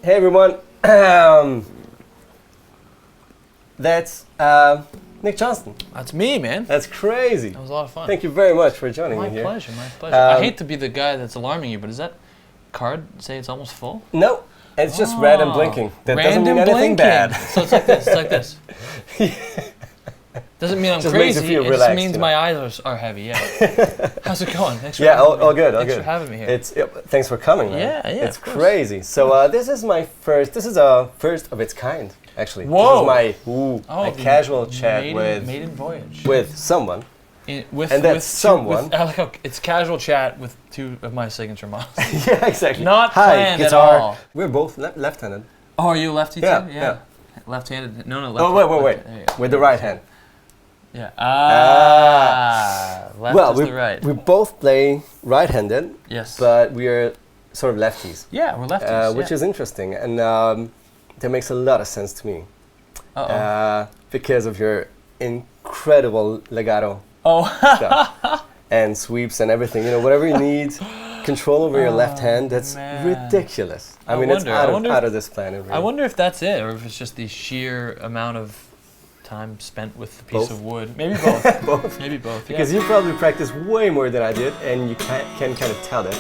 Hey everyone, that's Nick Johnston. That's me, man. That's crazy. That was a lot of fun. Thank you very much for joining me here. My pleasure. I hate to be the guy that's alarming you, but does that card say it's almost full? No, it's just red and blinking. That doesn't mean anything bad. So it's like this, it's like this. Doesn't mean I'm just crazy, makes you feel it relaxed, just means my eyes are heavy, yeah. How's it going? Thanks for all good, all good. Thanks for having me here. Thanks for coming, man. Yeah, It's crazy. So this is a first of its kind, actually. Whoa! This is my casual chat maiden voyage. with someone. Someone. I like how it's casual chat with two of my signature models. Yeah, exactly. Not planned guitar. at all. We're both left-handed. Oh, are you lefty too? Yeah. Left-handed? No, left. Oh, wait. With the right hand. Yeah. Left is the right. We both play right-handed. Yes. But we are sort of lefties. Yeah, we're lefties. Which is interesting, and that makes a lot of sense to me. Because of your incredible legato stuff and sweeps and everything. You know, whatever you need, control over your left hand. That's ridiculous. I mean, it's out of this planet. Really. I wonder if that's it, or if it's just the sheer amount of time spent with the piece of wood. Maybe both. Both. Maybe both. Because you probably practice way more than I did, and you can kind of tell it.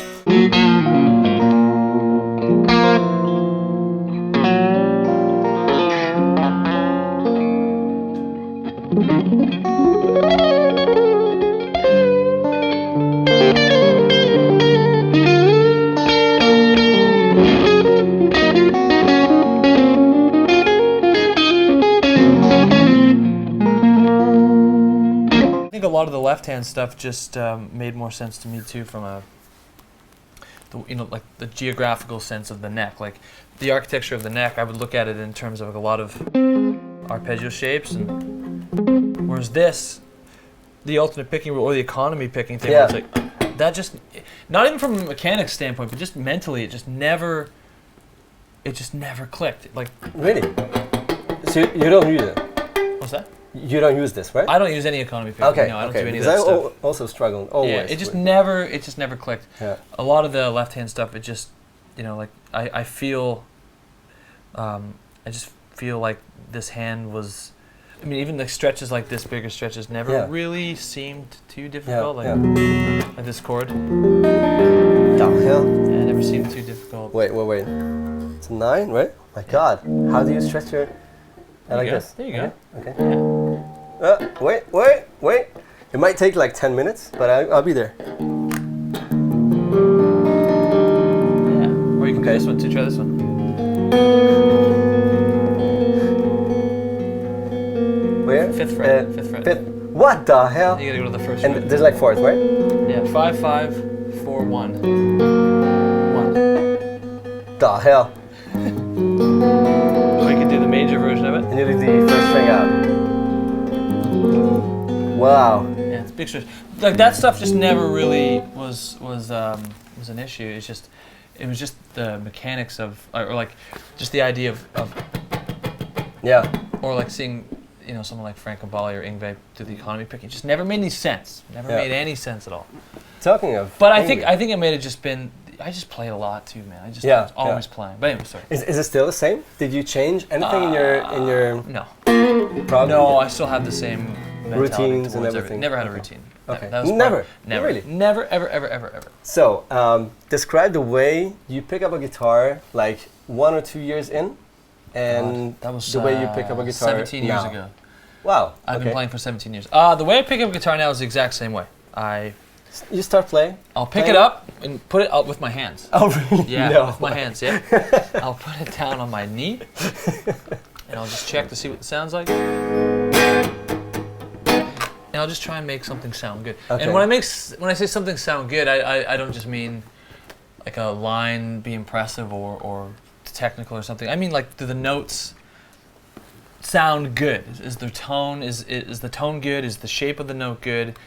A lot of the left-hand stuff just made more sense to me too, from like the geographical sense of the neck, like the architecture of the neck. I would look at it in terms of like a lot of arpeggio shapes, and whereas this, the alternate picking or the economy picking thing, where it's like that just not even from a mechanics standpoint, but just mentally, it just never clicked. Like really, so you don't use it. What's that? You don't use this, right? I don't use any economy picking. Okay, no, I don't do any of that that stuff. I also struggled always. Yeah, it just never clicked. Yeah. A lot of the left-hand stuff, it just, like I feel, I just feel like this hand was, I mean, even the stretches like this, bigger stretches, never really seemed too difficult. Like this chord. Downhill. Yeah, it never seemed too difficult. Wait. It's a 9, right? My God, how do you stretch your? Like this. There you go. Okay. Yeah. Wait. It might take like 10 minutes, but I'll be there. Yeah. Or you can do this one too. Try this one. Where? Fifth fret. What the hell? You gotta go to the first and fret. There's like 4th, right? Yeah. 5, 5, 4, 1. 1. The hell? Or you can do the major version of it. And you do the first string out. Wow. Yeah, it's big stretch. Like that stuff just never really was an issue. It was just the mechanics of, or like just the idea of or like seeing someone like Frank Cavalli or Yngwie do the economy picking. It just never made any sense. Made any sense at all. Talking of, but I think it may have just been. I just play a lot too, man. I was always playing. But anyway, sorry. Is it still the same? Did you change anything in your No. Probably. No, I still have the same routines and everything. Never had a routine. Okay. That was Never. Really? Never, ever. So, describe the way you pick up a guitar, like 1 or 2 years in, and that was the way you pick up a guitar 17 years ago. Wow. I've been playing for 17 years. The way I pick up a guitar now is the exact same way. You start playing? I'll pick it up and put it up with my hands. Oh, really? Yeah, no. with my hands, I'll put it down on my knee, and I'll just check to see what it sounds like. And I'll just try and make something sound good. Okay. And when I say something sound good, I don't just mean like a line be impressive or technical or something. I mean like, do the notes sound good? Is the tone the tone good? Is the shape of the note good?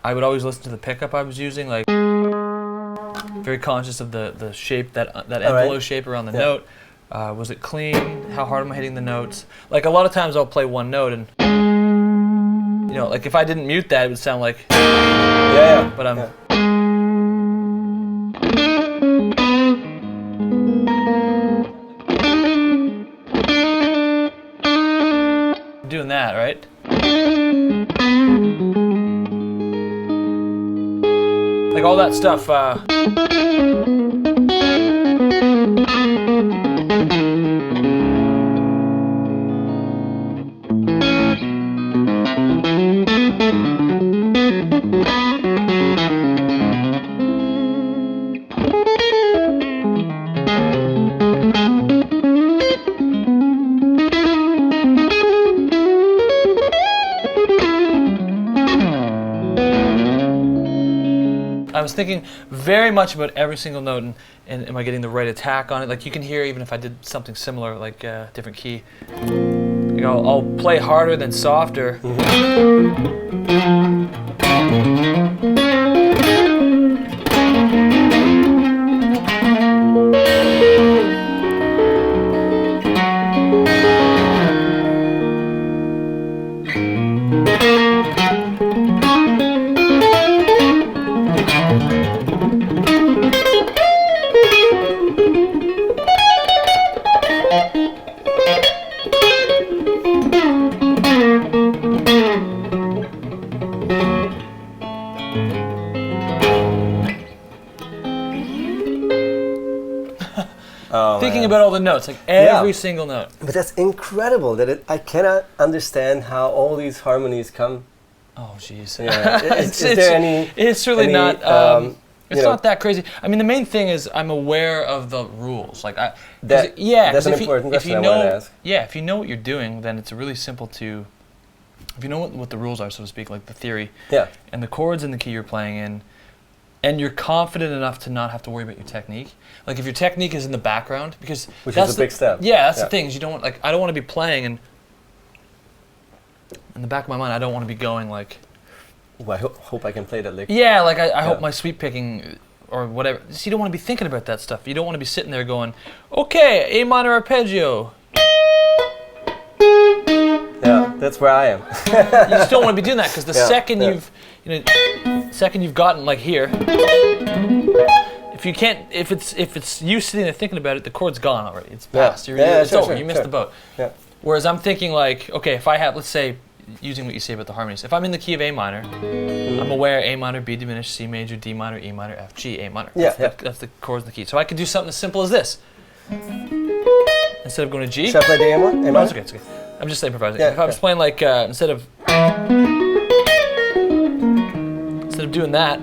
I would always listen to the pickup I was using, like very conscious of the shape, that envelope shape around the note. Was it clean? How hard am I hitting the notes? Like a lot of times I'll play one note and like if I didn't mute that, it would sound like but I'm doing that, right? Like all that stuff. I was thinking very much about every single note and am I getting the right attack on it? Like you can hear even if I did something similar, like a different key. You know, I'll play harder than softer. Thinking about all the notes, like every single note. But that's incredible that I cannot understand how all these harmonies come. Oh, jeez. Yeah. Is there any? It's really not. It's not that crazy. I mean, the main thing is I'm aware of the rules. Like, that's an important question I want to ask. Yeah, if you know what you're doing, then it's really simple to. If you know what the rules are, so to speak, like the theory. Yeah. And the chords in the key you're playing in. And you're confident enough to not have to worry about your technique. Like if your technique is in the background, because which is a big step. Yeah, that's the thing. Is you don't want, like, I don't want to be playing and in the back of my mind I don't want to be going like. Well, I hope I can play that lick. Yeah, like I hope my sweep picking or whatever. So you don't want to be thinking about that stuff. You don't want to be sitting there going, okay, A minor arpeggio. Yeah, that's where I am. You just don't want to be doing that because the second you've gotten like here, if you can't, if it's you sitting there thinking about it, the chord's gone already. It's past. It's over. You missed the boat. Yeah. Whereas I'm thinking like, okay, if I have, let's say, using what you say about the harmonies, if I'm in the key of A minor, I'm aware A minor, B diminished, C major, D minor, E minor, F, G, A minor. That's the chords in the key. So I could do something as simple as this. Instead of going to G. Should I play the A1? A minor? It's okay. It's okay. I'm just improvising. If I was playing like instead of doing that,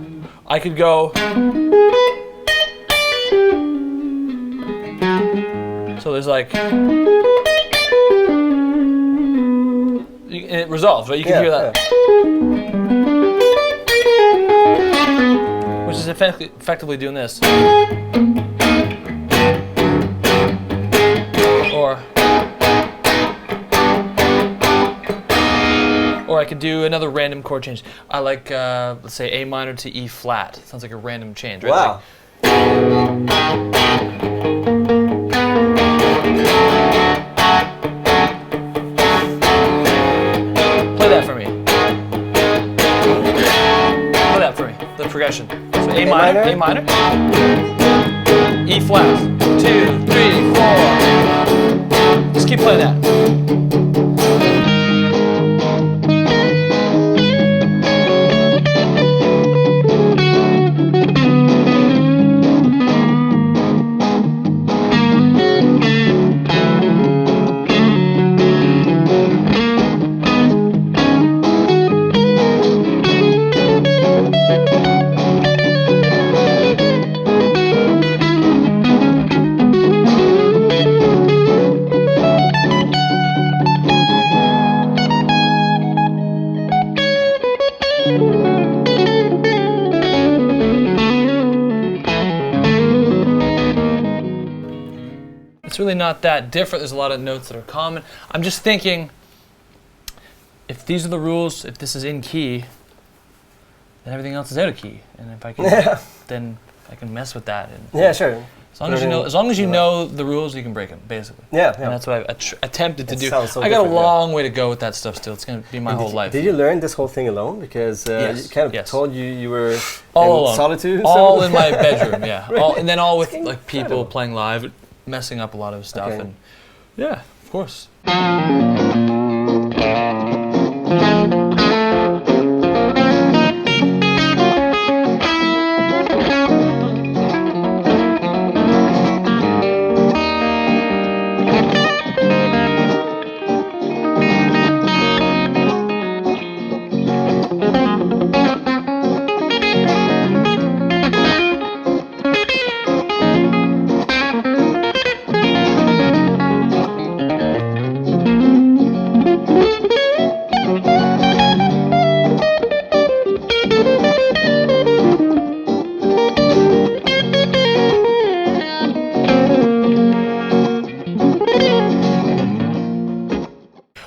I could go. So there's like, it resolves, right? You can hear that, which is effectively doing this, or I could do another random chord change. I like, let's say, A minor to E flat. Sounds like a random change, right? Wow. Play that for me. Play that for me. The progression. So A minor, A minor, E flat. 2, 3, 4. Just keep playing that. It's really not that different. There's a lot of notes that are common. I'm just thinking, if these are the rules, if this is in key, then everything else is out of key. And if I can, then I can mess with that. And Sure. As long as you know the rules, you can break them, basically. Yeah. And that's what I've attempted to do. So I got a long way to go with that stuff still. It's going to be my whole life. Did you learn this whole thing alone? Because you kind of told you were all in alone. Solitude? All in my bedroom, yeah. Really? And then all with like people playing live, messing up a lot of stuff. Okay. And yeah, of course.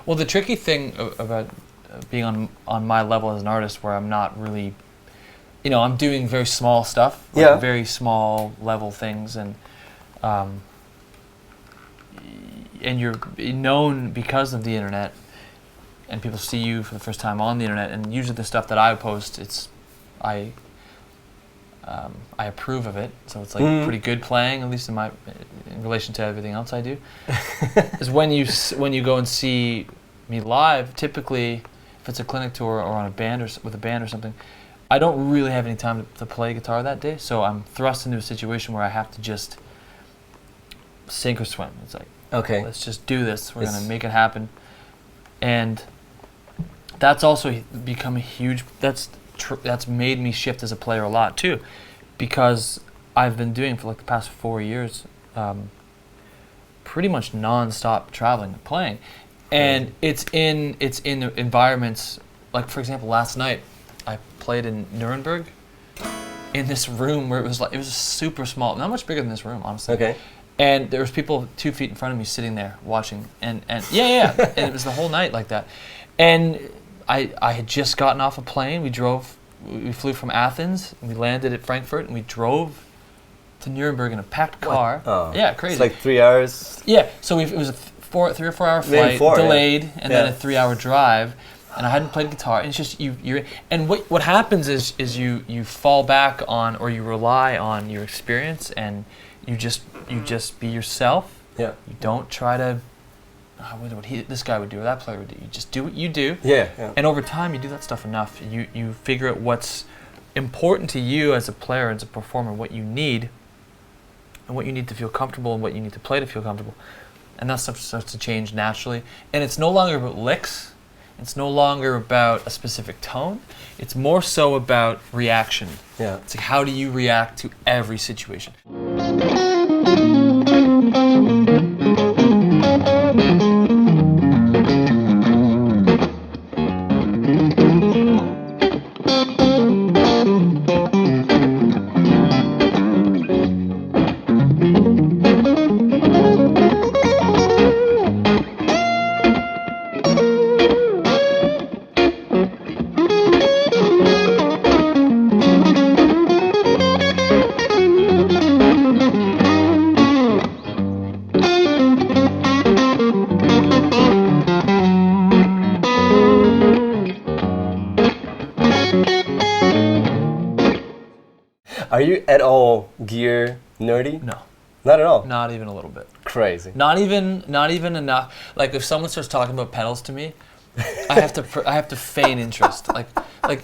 Well, the tricky thing about being on my level as an artist, where I'm not really, I'm doing very small stuff, like very small level things, and you're known because of the internet, and people see you for the first time on the internet, and usually the stuff that I post, I approve of it, so it's like pretty good playing, at least in relation to everything else I do. Is when you go and see me live, typically if it's a clinic tour or on a band or with a band or something, I don't really have any time to play guitar that day, so I'm thrust into a situation where I have to just sink or swim. It's like, okay, let's just do this. We're gonna make it happen, and that's also become a huge. That's made me shift as a player a lot too, because I've been doing for like the past 4 years, pretty much non-stop traveling and playing, and it's in environments like, for example, last night I played in Nuremberg in this room where it was super small, not much bigger than this room, honestly. Okay. And there was people 2 feet in front of me sitting there watching, and and it was the whole night like that, and I had just gotten off a plane. We flew from Athens, and we landed at Frankfurt, and we drove to Nuremberg in a packed car. Oh. Yeah, crazy. It's like 3 hours. Yeah, so it was a 3 or 4 hour flight, delayed, and then a 3 hour drive. And I hadn't played guitar. And it's just you're. And what happens is you fall back on, or you rely on your experience, and you just be yourself. Yeah. You don't try to. What this guy would do, or that player would do. You just do what you do. Yeah. And over time, you do that stuff enough. You figure out what's important to you as a player, as a performer, what you need, and what you need to feel comfortable, and what you need to play to feel comfortable. And that stuff starts to change naturally. And it's no longer about licks. It's no longer about a specific tone. It's more so about reaction. Yeah. It's like, how do you react to every situation? Are you at all gear nerdy? No. Not at all? Not even a little bit. Crazy. Not even enough. Like, if someone starts talking about pedals to me, I have to feign interest. Like,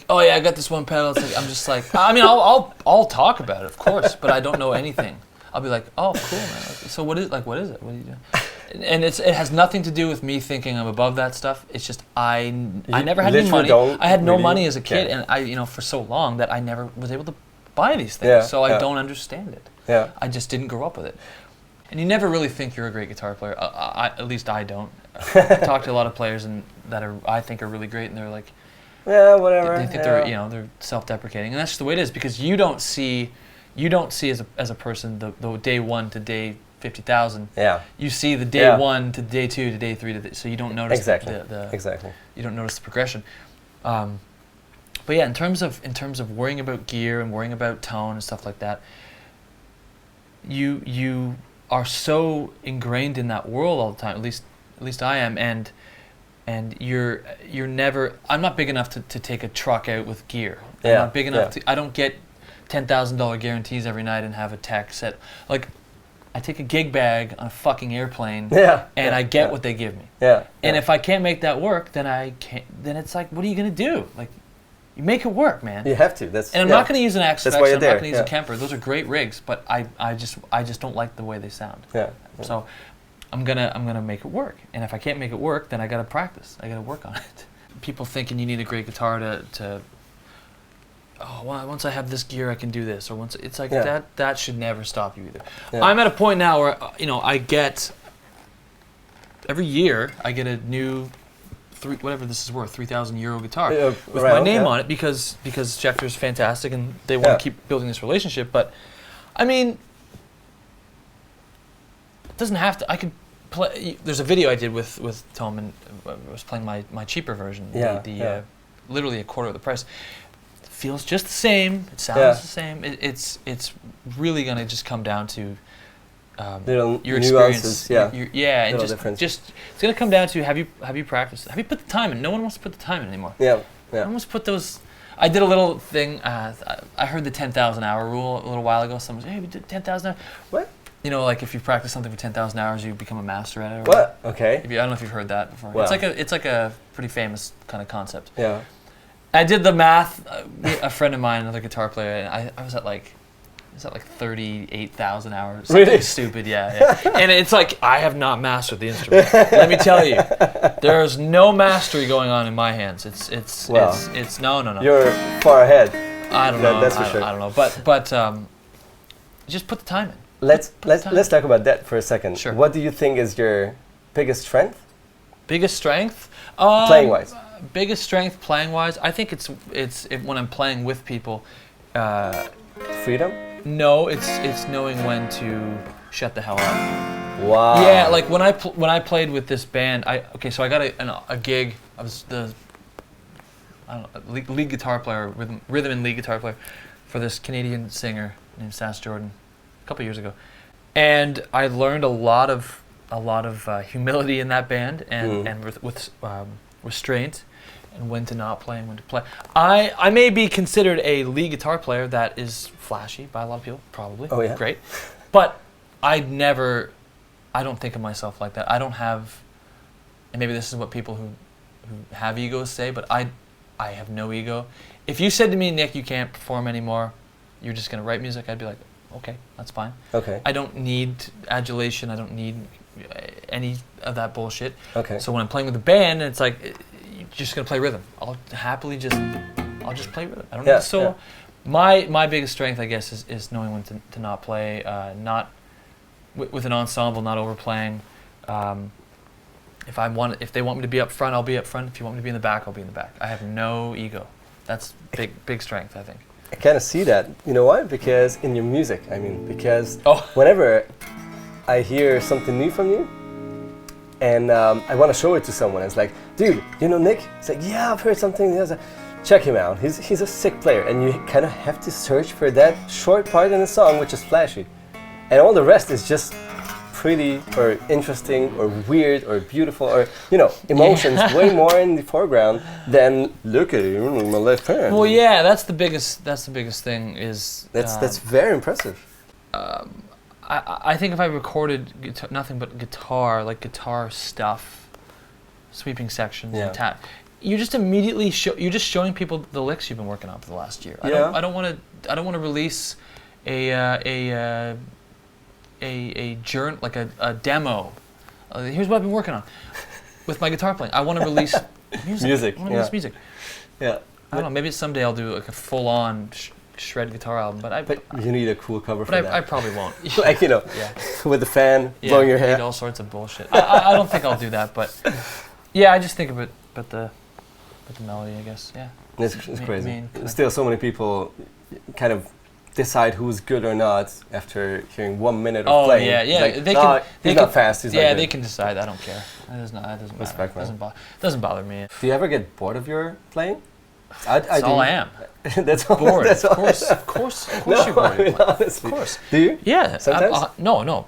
oh yeah, I got this one pedal. It's like, I'm just like, I mean, I'll talk about it, of course, but I don't know anything. I'll be like, oh, cool, man. Like, so what is it? What are you doing? And it has nothing to do with me thinking I'm above that stuff. It's just I never had any money. I had no money as a kid, and I for so long that I never was able to buy these things. So I don't understand it. Yeah. I just didn't grow up with it. And you never really think you're a great guitar player. At least I don't. I talk to a lot of players that I think are really great, and they're like, yeah, whatever. They think they're self-deprecating, and that's just the way it is, because you don't see as a person the day 1 to day 50,000. Yeah. You see the day 1 to day 2 to day 3 so you don't notice exactly. Exactly. You don't notice the progression. But yeah, in terms of worrying about gear and worrying about tone and stuff like that, you are so ingrained in that world all the time. At least I am, and you're never. I'm not big enough to take a truck out with gear. I'm not big enough to. I don't get $10,000 guarantees every night and have a tech set. Like, I take a gig bag on a fucking airplane, and I get what they give me. And if I can't make that work, then I can't. Then it's like, what are you gonna do? Like, you make it work, man. You have to. And I'm not gonna use an Axe Effects. I'm not gonna use a Kemper. Those are great rigs, but I just don't like the way they sound. So I'm gonna make it work. And if I can't make it work, then I gotta practice. I gotta work on it. People thinking you need a great guitar to once I have this gear, I can do this. Or once it's like that should never stop you either. I'm at a point now where I get every year I get a new whatever this is worth, 3,000 euro guitar with my name on it because Schecter's fantastic and they want to keep building this relationship. But I mean, it doesn't have to. I could play. There's a video I did with Thomann. I was playing my cheaper version. Literally a quarter of the price. Feels just the same. It sounds the same. It's really gonna just come down to your experience. And just it's gonna come down to have you practiced? Have you put the time in? No one wants to put the time in anymore. No one wants to put those. I did a little thing. I heard the 10,000 hour rule a little while ago. Someone said, "Hey, we did 10,000 hours." What? Like if you practice something for 10,000 hours, you become a master at it. What? Okay. I don't know if you've heard that before. Wow. It's like a pretty famous kind of concept. Yeah. I did the math. A friend of mine, another guitar player, and I was at like 38,000 hours. Really? Stupid, yeah. And it's like, I have not mastered the instrument. Let me tell you, there's no mastery going on in my hands. It's no. You're far ahead. I don't know. That's for sure. I don't know. But just put the time in. Let's talk about that for a second. Sure. What do you think is your biggest strength? Biggest strength? Playing wise. Biggest strength playing wise, I think it's when I'm playing with people. Freedom? No, it's knowing when to shut the hell up. Wow. Yeah, like when I played with this band, so I got a gig. I was the lead guitar player, rhythm and lead guitar player for this Canadian singer named Sass Jordan a couple years ago, and I learned a lot of humility in that band and with restraint. And when to not play and when to play. I may be considered a lead guitar player that is flashy by a lot of people, probably. Oh yeah. Great. But I don't think of myself like that. I don't have, and maybe this is what people who have egos say, but I have no ego. If you said to me, Nick, you can't perform anymore, you're just gonna write music, I'd be like, okay, that's fine. Okay. I don't need adulation, I don't need any of that bullshit. Okay. So when I'm playing with a band, it's like, just gonna play rhythm. I'll just play rhythm. I don't know. So my biggest strength, I guess, is knowing when to not play, not with an ensemble, not overplaying. If they want me to be up front, I'll be up front. If you want me to be in the back, I'll be in the back. I have no ego. That's big strength, I think. I kind of see that. You know why? Because in your music, because whenever I hear something new from you, and I want to show it to someone. It's like, dude, you know Nick? It's like, yeah, I've heard something. Check him out. He's a sick player. And you kind of have to search for that short part in the song, which is flashy. And all the rest is just pretty or interesting or weird or beautiful or, emotions way more in the foreground than look at it in my left hand. Well, yeah, that's the biggest thing is... That's very impressive. I think if I recorded nothing but guitar, like guitar stuff, sweeping sections, and you're just immediately you're just showing people the licks you've been working on for the last year. I don't want to release a journal, like a demo. Here's what I've been working on with my guitar playing. I want to release music. I want to release music. Yeah. I don't know. Maybe someday I'll do like a full-on shred guitar album, but you need a cool cover for that. I probably won't. Like with the fan blowing your hair. All sorts of bullshit. I don't think I'll do that, but I just think of it, but the melody, I guess. Yeah. It's crazy. Still, so many people kind of decide who's good or not after hearing 1 minute of playing. Like, he's not fast. He's not good. They can decide. I don't care. That doesn't Respect, matter. Doesn't bother me. Do you ever get bored of your playing? That's all I am. That's all. Bored. That's of course, you're bored. Honestly. Of course. Do you? Yeah. Sometimes. No.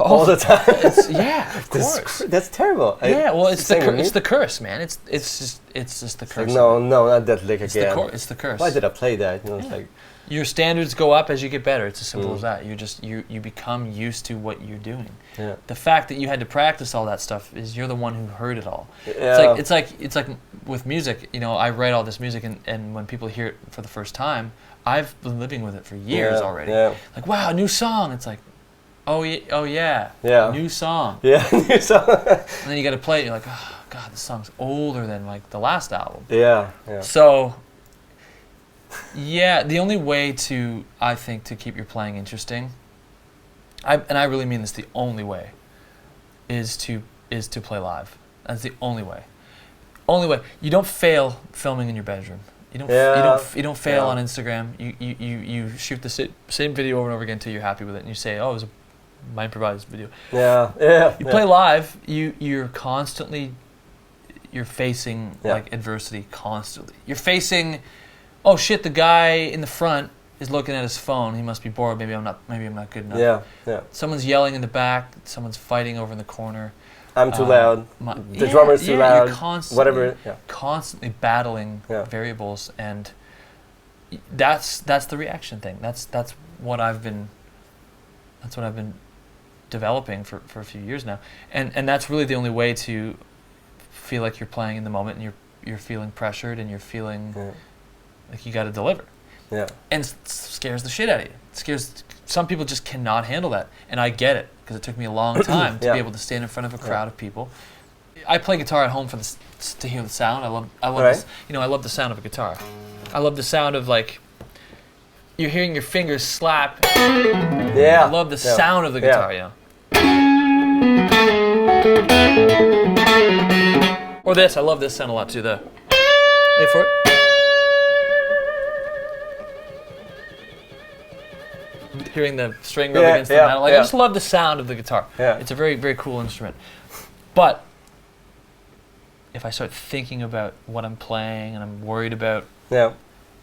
all the time. Of course. That's terrible. Yeah, well, it's the curse, man. It's just the curse. Like, no, not that lick again. It's the curse. Why did I play that? You know, it's like your standards go up as you get better. It's as simple as that. You become used to what you're doing. Yeah. The fact that you had to practice all that stuff is you're the one who heard it all. Yeah. It's like with music. You know, I write all this music, and when people hear it for the first time, I've been living with it for years already. Yeah. Like, wow, a new song. It's like, oh yeah, new song. Yeah, new song. And then you got to play it. You're like, oh god, this song's older than like the last album. Yeah. So, yeah, the only way I think to keep your playing interesting, and I really mean this, the only way, is to play live. That's the only way. Only way. You don't fail filming in your bedroom. You don't fail on Instagram. You shoot the same video over and over again until you're happy with it, and you say, oh, it was my improvised video. You play live. You're facing like adversity constantly. You're facing, oh shit, the guy in the front is looking at his phone. He must be bored. Maybe I'm not good enough. Yeah. Someone's yelling in the back. Someone's fighting over in the corner. I'm too loud. The drummer's too loud. You're constantly battling variables, and that's the reaction thing. That's what I've been developing for a few years now, and that's really the only way to feel like you're playing in the moment, and you're feeling pressured, and you're feeling like you got to deliver. Yeah. And it scares the shit out of you. Some people just cannot handle that, and I get it, because it took me a long time to be able to stand in front of a crowd of people. I play guitar at home to hear the sound. I love this, I love the sound of a guitar. I love the sound of like you're hearing your fingers slap. I love the sound of the guitar. Or this. I love this sound a lot too. Wait for it. Hearing the string rub against the metal. I just love the sound of the guitar. Yeah. It's a very, very cool instrument. But if I start thinking about what I'm playing and I'm worried about, then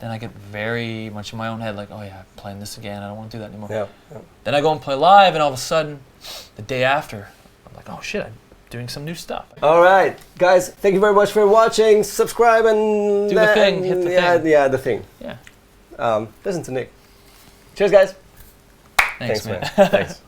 I get very much in my own head, like, oh yeah, I'm playing this again. I don't want to do that anymore. Then I go and play live, and all of a sudden, the day after, I'm like, oh shit, I'm doing some new stuff. All right, guys, thank you very much for watching. Subscribe and do the thing. Hit the thing. Yeah, the thing. Yeah. Listen to Nick. Cheers, guys. Thanks man. Thanks.